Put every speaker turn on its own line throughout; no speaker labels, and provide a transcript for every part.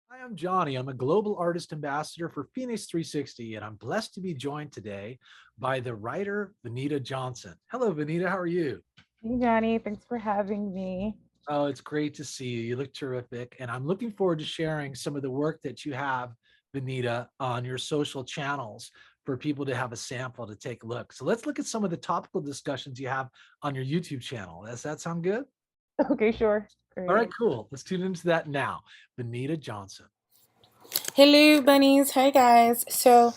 Hi, I'm Johnny. I'm a global artist ambassador for Phoenix 360, and I'm blessed to be joined today by the writer VENITA Johnson. Hello, VENITA. How are you?
Hey Johnny, thanks for having me.
Oh, it's great to see you. You look terrific, and I'm looking forward to sharing some of the work that you have, VENITA, on your social channels for people to have a sample to take a look. So let's look at some of the topical discussions you have on your YouTube channel. Does that sound good?
Okay, sure.
All
Great.
right, cool. Let's tune into that now. VENITA Johnson.
Hello, bunnies. Hi, guys. So,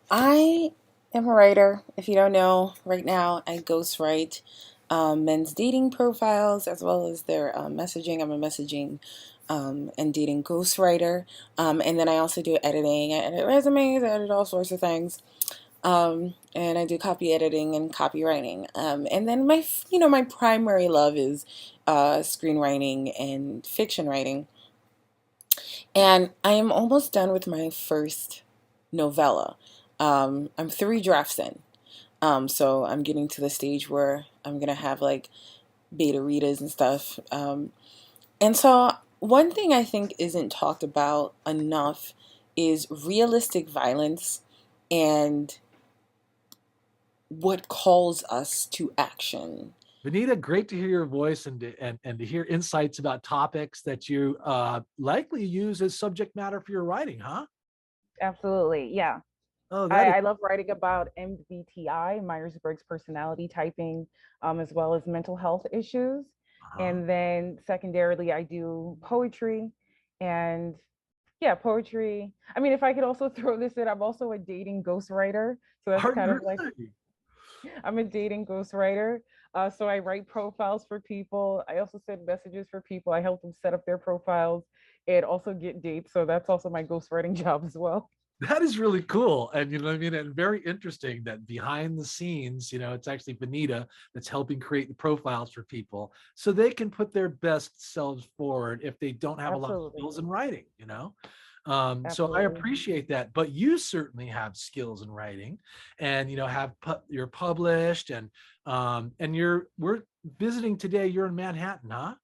I am a writer. If you don't know, right now I ghostwrite men's dating profiles as well as their messaging. I'm a messaging and dating ghostwriter. And then I also do editing. I edit resumes, I edit all sorts of things. And I do copy editing and copywriting. And then my primary love is screenwriting and fiction writing. And I am almost done with my first novella. I'm three drafts in. So I'm getting to the stage where I'm going to have like beta readers and stuff. And so one thing I think isn't talked about enough is realistic violence and what calls us to action.
VENITA, great to hear your voice and to hear insights about topics that you likely use as subject matter for your writing, huh?
Absolutely. Yeah.
Oh,
I,
that is
I love writing about MBTI, Myers-Briggs personality typing, as well as mental health issues.
uh-huh.
And then secondarily, I do poetry and yeah, poetry. I mean, if I could also throw this in, I'm also a dating ghostwriter. So that's
Are
kind
you
of like
really?
I'm a dating ghostwriter. So I write profiles for people. I also send messages for people. I help them set up their profiles and also get dates. So that's also my ghostwriting job as well.
That is really cool. And you know what I mean? And very interesting that behind the scenes, it's actually VENITA that's helping create the profiles for people so they can put their best selves forward if they don't have a lot of
Absolutely.
skills in writing. So I
Absolutely.
appreciate that. But you certainly have skills in writing, and you're published, and we're visiting today. You're in Manhattan, huh?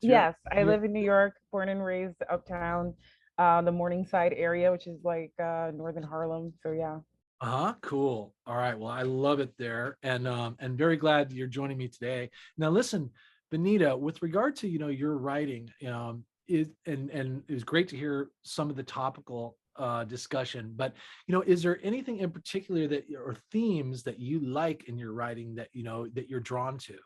So
Yes, I
you're
live in New York, born and raised uptown, the Morningside area, which is like northern Harlem. So yeah.
uh-huh, cool. All right. Well, I love it there, and very glad you're joining me today. Now, listen, VENITA, with regard to your writing, and it was great to hear some of the topical discussion. But is there anything in particular or themes that you like in your writing that that you're drawn to?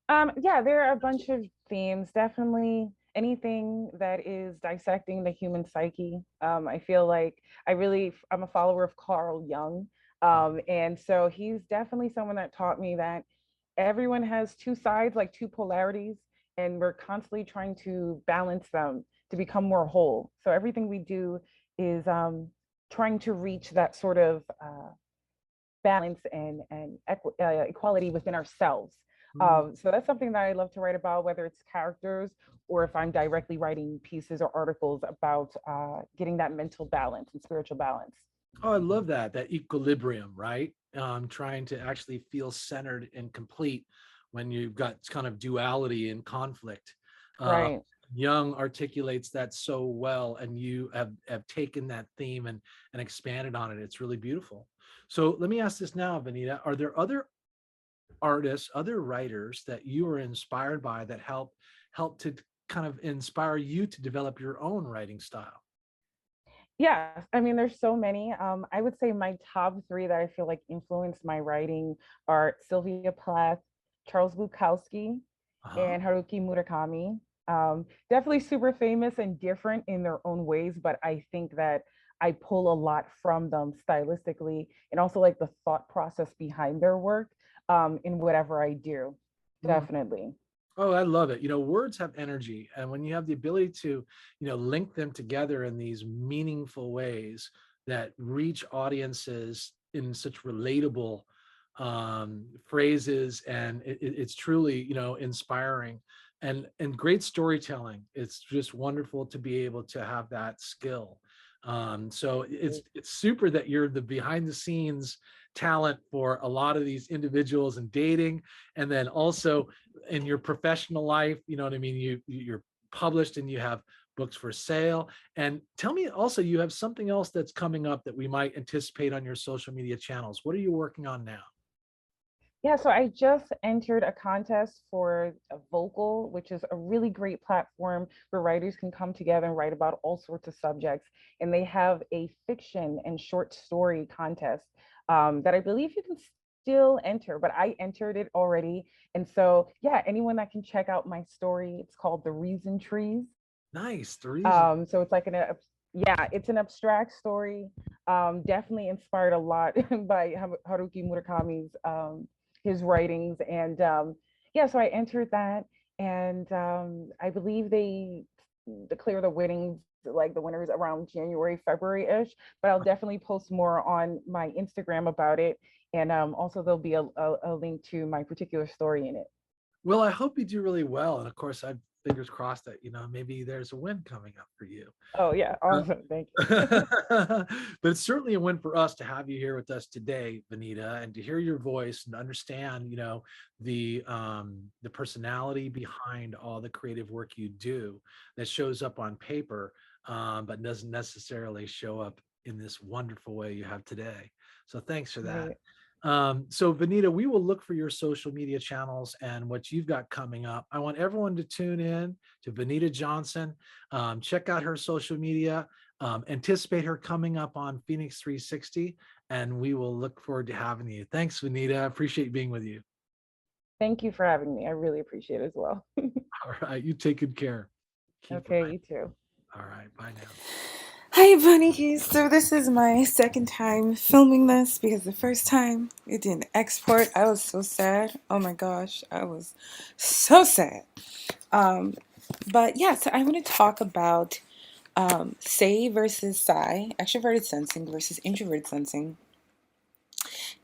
Yeah, there are a bunch of themes. Definitely anything that is dissecting the human psyche. I feel like I'm a follower of Carl Jung. And so he's definitely someone that taught me that everyone has two sides, like two polarities, and we're constantly trying to balance them to become more whole. So everything we do is trying to reach that sort of balance and equality within ourselves.
Mhm.
So that's something that I love to write about, whether it's characters or if I'm directly writing pieces or articles about getting that mental balance and spiritual balance.
Oh, I love that equilibrium, right? Trying to actually feel centered and complete when you've got kind of duality and conflict. Uh,
Right.
Young articulates that so well, and you have taken that theme and expanded on it. It's really beautiful. So let me ask this now, VENITA. Are there other artists, other writers that you are inspired by that help to kind of inspire you to develop your own writing style?
Yeah, I mean, there's so many. I would say my top three that I feel like influenced my writing are Sylvia Plath, Charles Bukowski,
Uh-huh.
and Haruki Murakami. Definitely super famous and different in their own ways, but I think that I pull a lot from them stylistically and also like the thought process behind their work in whatever I do. Definitely.
Oh, I love it. Words have energy. And when you have the ability to, link them together in these meaningful ways that reach audiences in such relatable phrases, and it's truly, inspiring and great storytelling. It's just wonderful to be able to have that skill. So it's super that you're the behind the scenes talent for a lot of these individuals in dating, and then also in your professional life. You know what I mean? You're published and you have books for sale. And tell me also, you have something else that's coming up that we might anticipate on your social media channels. What are you working on now?
Yeah, so I just entered a contest for a vocal, which is a really great platform where writers can come together and write about all sorts of subjects. And they have a fiction and short story contest that I believe you can still enter, but I entered it already. And so, yeah, anyone that can check out my story, it's called The Reason Trees.
Nice. The reason.
So it's like yeah, it's an abstract story. Definitely inspired a lot by Haruki Murakami's his writings, and yeah, so I entered that, and I believe they declare the winnings, like the winners, around January, February ish. But I'll definitely post more on my Instagram about it, and also there'll be a link to my particular story in it.
Well, I hope you do really well. And of course, I fingers crossed that, maybe there's a win coming up for you.
Oh yeah,
Uh,
awesome, thank you.
but it's certainly a win for us to have you here with us today, Venita, and to hear your voice and understand, the personality behind all the creative work you do that shows up on paper, but doesn't necessarily show up in this wonderful way you have today. So thanks for that.
Right.
So Venita, we will look for your social media channels and what you've got coming up. I want everyone to tune in to Venita Johnson. Check out her social media. Anticipate her coming up on Phoenix 360, and we will look forward to having you. Thanks, Venita. I appreciate being with you.
Thank you for having me. I really appreciate it as well.
All right, you take good care. Keep
Okay,
right.
you too.
All right, bye now.
Hi, bunnies. So this is my second time filming this because the first time it didn't export. I was so sad. Oh my gosh, I was so sad. But yeah, so I want to talk about say versus psi, extroverted sensing versus introverted sensing,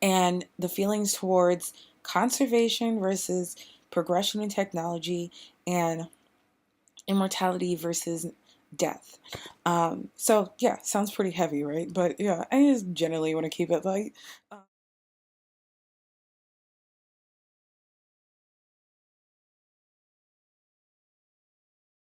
and the feelings towards conservation versus progression in technology, and immortality versus death. So yeah, sounds pretty heavy, right? But yeah, I just generally want to keep it light.